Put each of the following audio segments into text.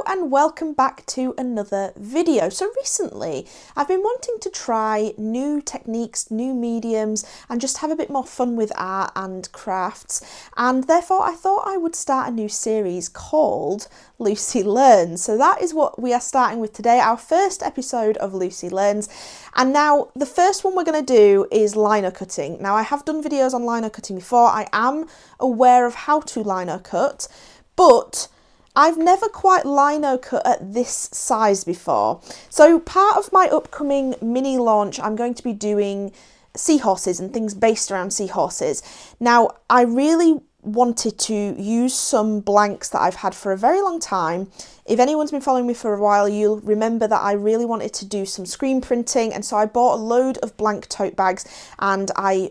and welcome back to another video. So recently I've been wanting to try new techniques, new mediums, and just have a bit more fun with art and crafts, and therefore I thought I would start a new series called Lucy Learns. So that is what we are starting with today, our first episode of Lucy Learns. And now the first one we're going to do is lino cutting. Now I have done videos on lino cutting before. I am aware of how to lino cut, but I've never quite lino cut at this size before. So part of my upcoming mini launch, I'm going to be doing seahorses and things based around seahorses. Now, I really wanted to use some blanks that I've had for a very long time. If anyone's been following me for a while, you'll remember that I really wanted to do some screen printing, and so I bought a load of blank tote bags, and I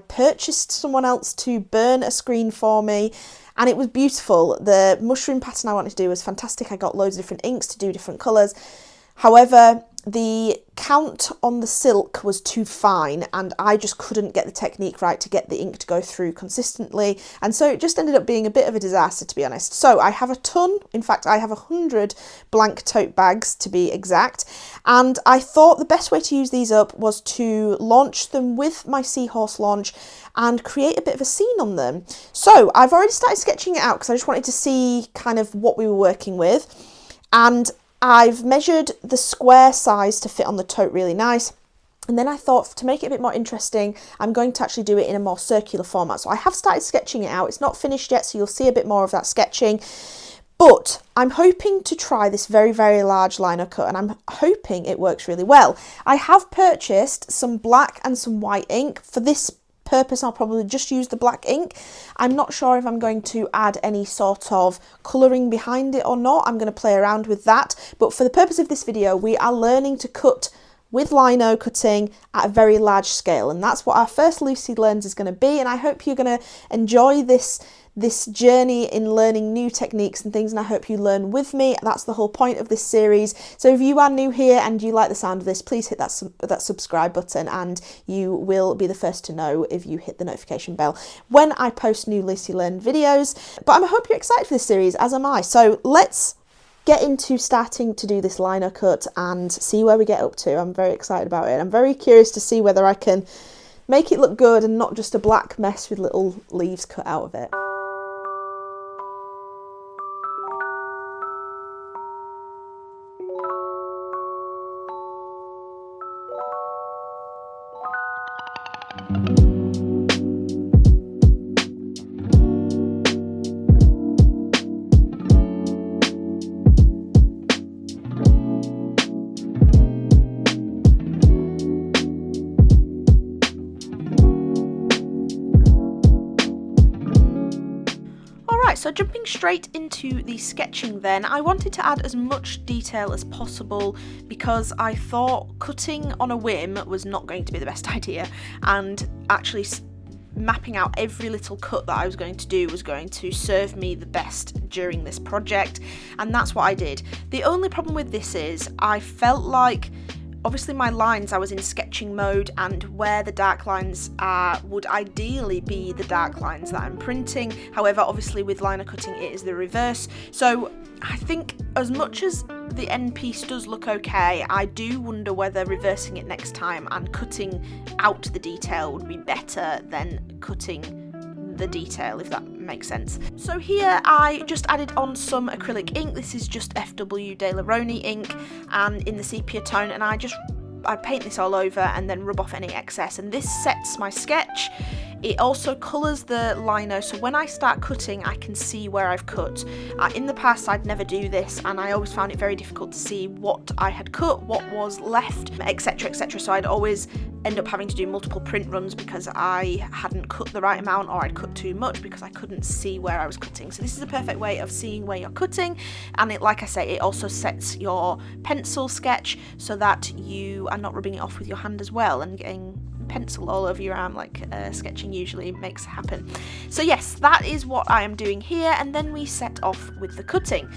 purchased someone else to burn a screen for me. And it was beautiful. The mushroom pattern I wanted to do was fantastic. I got loads of different inks to do different colours. However, the count on the silk was too fine, and I just couldn't get the technique right to get the ink to go through consistently. And so it just ended up being a bit of a disaster, to be honest. So I have a ton, in fact, I have 100 blank tote bags to be exact. And I thought the best way to use these up was to launch them with my seahorse launch and create a bit of a scene on them. So I've already started sketching it out because I just wanted to see kind of what we were working with. And I've measured the square size to fit on the tote really nice. And then I thought, to make it a bit more interesting, I'm going to actually do it in a more circular format. So I have started sketching it out. It's not finished yet, so you'll see a bit more of that sketching. But I'm hoping to try this very, very large lino cut, and I'm hoping it works really well. I have purchased some black and some white ink. For this purpose, I'll probably just use the black ink. I'm not sure if I'm going to add any sort of colouring behind it or not. I'm going to play around with that. But for the purpose of this video, we are learning to cut with lino cutting at a very large scale. And that's what our first Lucy Learns is going to be. And I hope you're going to enjoy this journey in learning new techniques and things, and I hope you learn with me. That's the whole point of this series. So if you are new here and you like the sound of this, please hit that subscribe button, and you will be the first to know if you hit the notification bell when I post new Lucy Learn videos. But I hope you're excited for this series, as am I. So let's get into starting to do this lino cut and see where we get up to. I'm very excited about it. I'm very curious to see whether I can make it look good and not just a black mess with little leaves cut out of it. So jumping straight into the sketching then, I wanted to add as much detail as possible because I thought cutting on a whim was not going to be the best idea, and actually mapping out every little cut that I was going to do was going to serve me the best during this project, and that's what I did. The only problem with this is I felt like obviously my lines, I was in sketching mode, and where the dark lines are would ideally be the dark lines that I'm printing. However, obviously with lino cutting it is the reverse. So I think as much as the end piece does look okay, I do wonder whether reversing it next time and cutting out the detail would be better than cutting the detail, if that makes sense. So here I just added on some acrylic ink. This is just FW De Laroni ink and in the sepia tone, and I paint this all over and then rub off any excess, and this sets my sketch. It also colours the lino, so when I start cutting I can see where I've cut. In the past I'd never do this, and I always found it very difficult to see what I had cut, what was left, etc, etc. So I'd always end up having to do multiple print runs because I hadn't cut the right amount, or I'd cut too much because I couldn't see where I was cutting. So this is a perfect way of seeing where you're cutting, and it, like I say, it also sets your pencil sketch so that you are not rubbing it off with your hand as well and getting pencil all over your arm like sketching usually makes happen. So yes, that is what I am doing here, and then we set off with the cutting.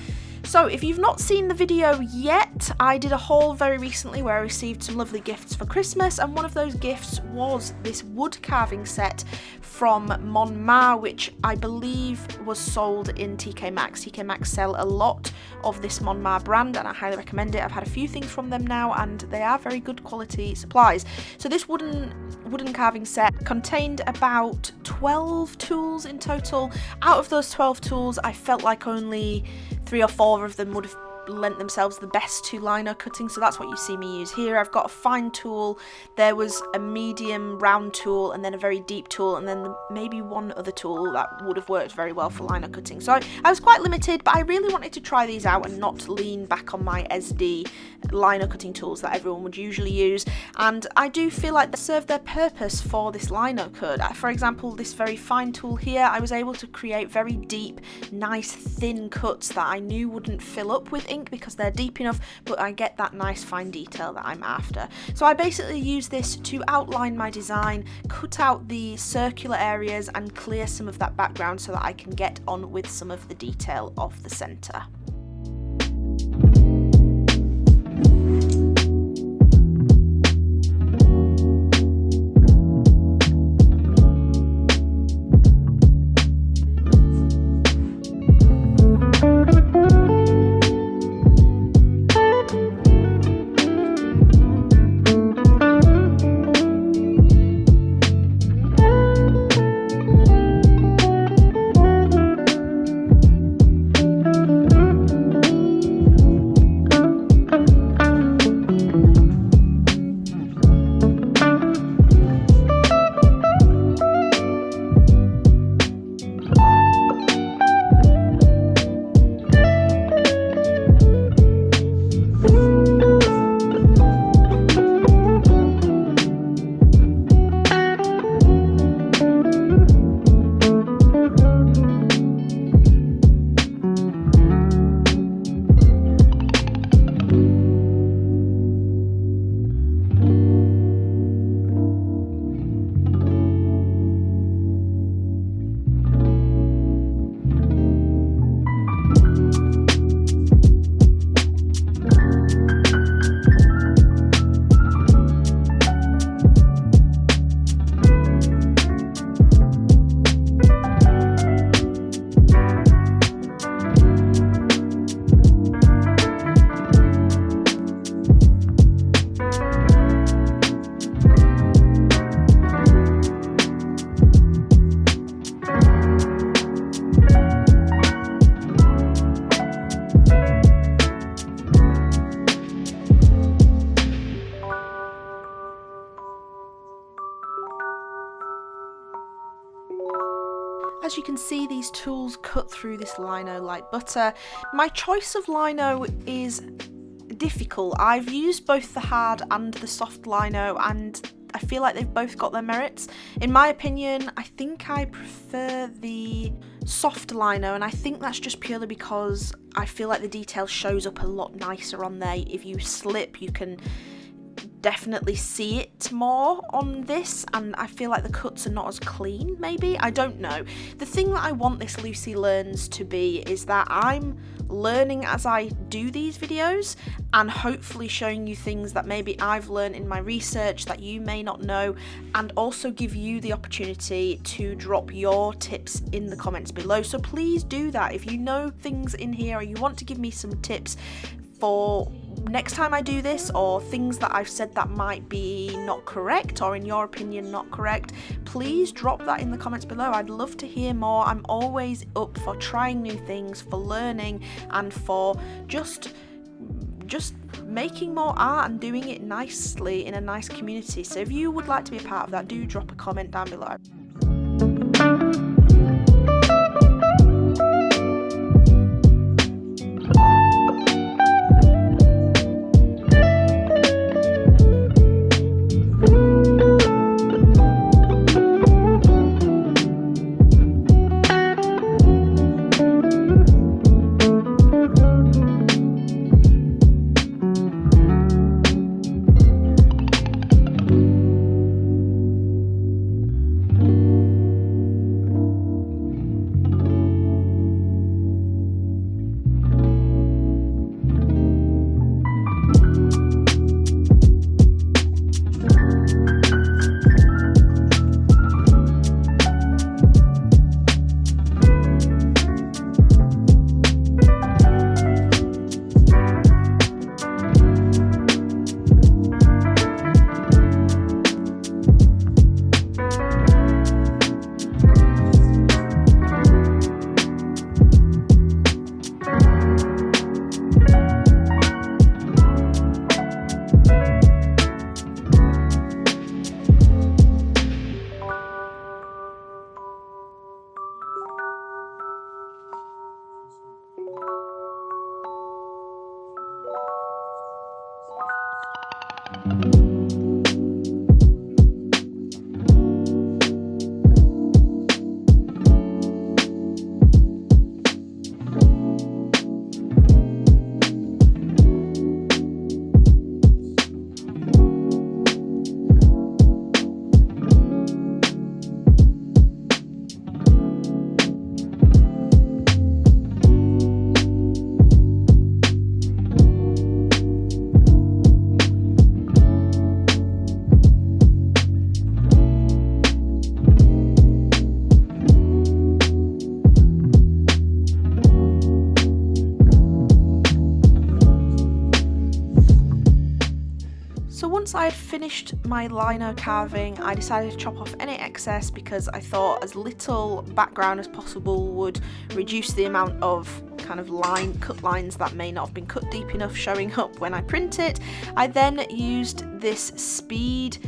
So if you've not seen the video yet, I did a haul very recently where I received some lovely gifts for Christmas, and one of those gifts was this wood carving set from Monmar, which I believe was sold in TK Maxx. TK Maxx sell a lot of this Monmar brand and I highly recommend it. I've had a few things from them now and they are very good quality supplies. So this wooden carving set contained about 12 tools in total. Out of those 12 tools, I felt like only 3 or 4 of them would have lent themselves the best to lino cutting, so that's what you see me use here. I've got a fine tool, there was a medium round tool, and then a very deep tool, and then maybe one other tool that would have worked very well for lino cutting. So I was quite limited, but I really wanted to try these out and not lean back on my SD lino cutting tools that everyone would usually use, and I do feel like they serve their purpose for this lino cut. For example, this very fine tool here, I was able to create very deep, nice thin cuts that I knew wouldn't fill up with ink because they're deep enough, but I get that nice fine detail that I'm after. So I basically use this to outline my design, cut out the circular areas and clear some of that background so that I can get on with some of the detail of the centre. As you can see, these tools cut through this lino like butter. My choice of lino is difficult. I've used both the hard and the soft lino and I feel like they've both got their merits. In my opinion, I think I prefer the soft lino, and I think that's just purely because I feel like the detail shows up a lot nicer on there. If you slip, you can definitely see it more on this, and I feel like the cuts are not as clean, maybe, I don't know. The thing that I want this Lucy Learns to be is that I'm learning as I do these videos and hopefully showing you things that maybe I've learned in my research that you may not know, and also give you the opportunity to drop your tips in the comments below. So please do that. If you know things in here or you want to give me some tips for next time I do this, or things that I've said that might be not correct or in your opinion not correct, please drop that in the comments below. I'd love to hear more. I'm always up for trying new things, for learning, and for just making more art and doing it nicely in a nice community. So if you would like to be a part of that, do drop a comment down below. So once I had finished my lino carving, I decided to chop off any excess because I thought as little background as possible would reduce the amount of kind of cut lines that may not have been cut deep enough showing up when I print it. I then used this Speedball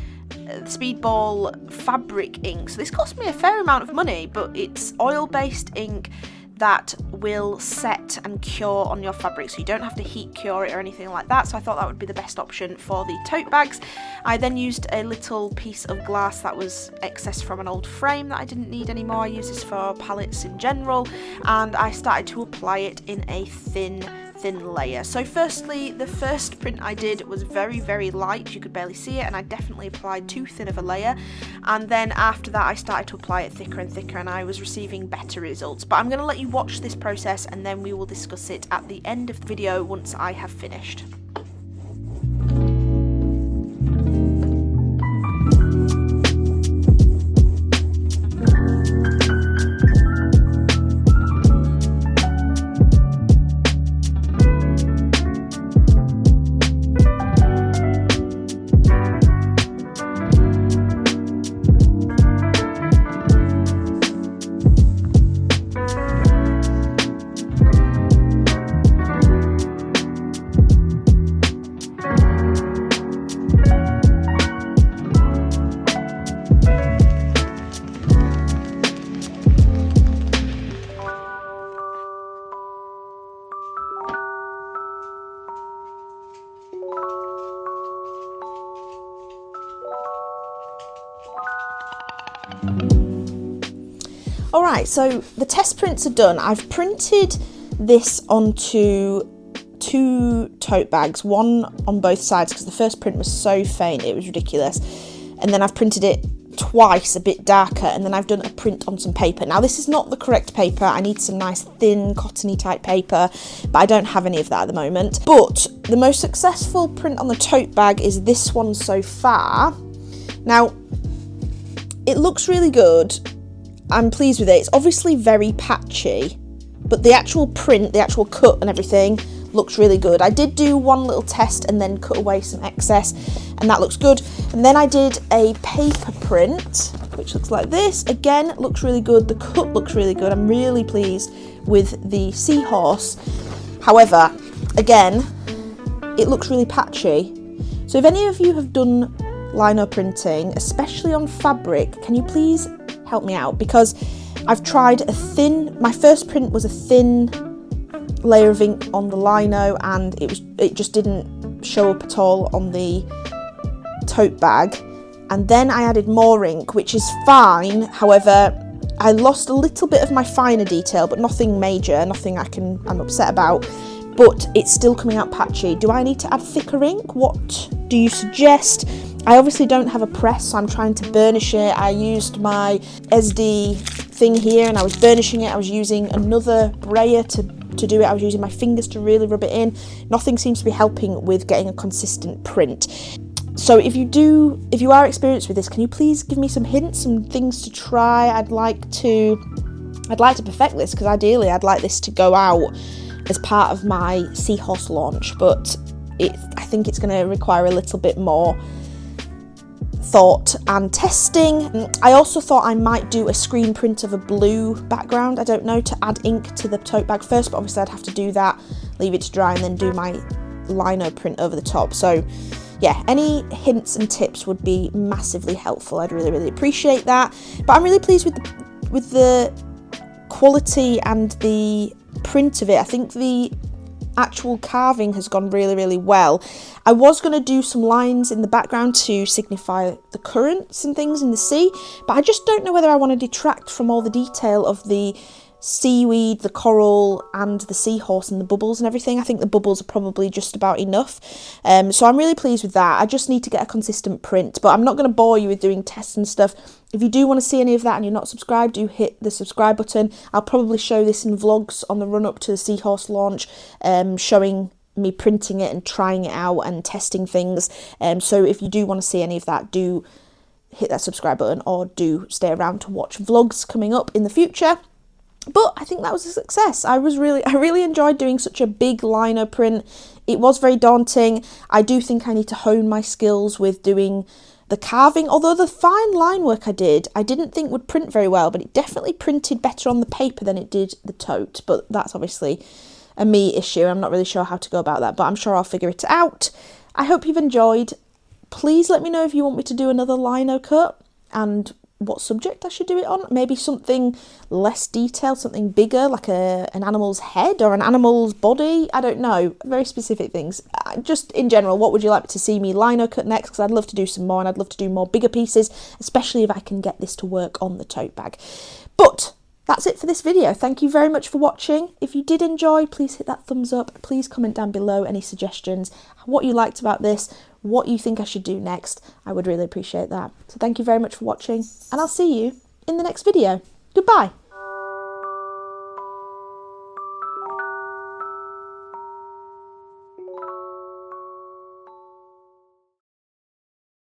fabric ink. So this cost me a fair amount of money, but it's oil-based ink that will set and cure on your fabric, so you don't have to heat cure it or anything like that. So I thought that would be the best option for the tote bags. I then used a little piece of glass that was excess from an old frame that I didn't need anymore. I use this for palettes in general, and I started to apply it in a thin layer. So firstly, the first print I did was very light, you could barely see it, and I definitely applied too thin of a layer, and then after that I started to apply it thicker and thicker, and I was receiving better results. But I'm going to let you watch this process and then we will discuss it at the end of the video once I have finished. Alright, so the test prints are done. I've printed this onto 2 tote bags, one on both sides because the first print was so faint, it was ridiculous. And then I've printed it twice, a bit darker, and then I've done a print on some paper. Now this is not the correct paper, I need some nice thin cottony type paper, but I don't have any of that at the moment. But the most successful print on the tote bag is this one so far. Now, it looks really good. I'm pleased with it. It's obviously very patchy, but the actual print, the actual cut and everything looks really good. I did do one little test and then cut away some excess, and that looks good. And then I did a paper print, which looks like this. Again, looks really good. The cut looks really good. I'm really pleased with the seahorse. However, again, it looks really patchy. So if any of you have done lino printing, especially on fabric, can you please help me out? Because I've tried my first print was a thin layer of ink on the lino, and it just didn't show up at all on the tote bag. And then I added more ink, which is fine. However, I lost a little bit of my finer detail, but nothing major, nothing I'm upset about. But it's still coming out patchy. Do I need to add thicker ink? What do you suggest? I obviously don't have a press, so I'm trying to burnish it. I used my SD thing here and I was burnishing it. I was using another brayer to do it. I was using my fingers to really rub it in. Nothing seems to be helping with getting a consistent print. So if you are experienced with this, can you please give me some hints, some things to try? I'd like to perfect this, because ideally I'd like this to go out as part of my seahorse launch, but I think it's going to require a little bit more thought and testing. I also thought I might do a screen print of a blue background, I don't know, to add ink to the tote bag first, but obviously I'd have to do that, leave it to dry, and then do my lino print over the top. So yeah, any hints and tips would be massively helpful. I'd really appreciate that. But I'm really pleased with the quality and the print of it. I think the actual carving has gone really, really well. I was going to do some lines in the background to signify the currents and things in the sea, but I just don't know whether I want to detract from all the detail of the seaweed, the coral and the seahorse and the bubbles and everything. I think the bubbles are probably just about enough. So I'm really pleased with that. I just need to get a consistent print, but I'm not going to bore you with doing tests and stuff. If you do want to see any of that and you're not subscribed, do hit the subscribe button. I'll probably show this in vlogs on the run up to the seahorse launch, showing me printing it and trying it out and testing things. So if you do want to see any of that, do hit that subscribe button or do stay around to watch vlogs coming up in the future. But I think that was a success. I really enjoyed doing such a big lino print. It was very daunting. I do think I need to hone my skills with doing the carving, although the fine line work I didn't think would print very well, but it definitely printed better on the paper than it did the tote. But that's obviously a me issue. I'm not really sure how to go about that, but I'm sure I'll figure it out. I hope you've enjoyed. Please let me know if you want me to do another lino cut and what subject I should do it on. Maybe something less detailed, something bigger, like an animal's head or an animal's body. I don't know, very specific things. Just in general, what would you like to see me lino cut next? Because I'd love to do some more, and I'd love to do more bigger pieces, especially if I can get this to work on the tote bag. But that's it for this video. Thank you very much for watching. If you did enjoy, please hit that thumbs up. Please comment down below any suggestions, what you liked about this, what you think I should do next. I would really appreciate that. So thank you very much for watching, and I'll see you in the next video. Goodbye.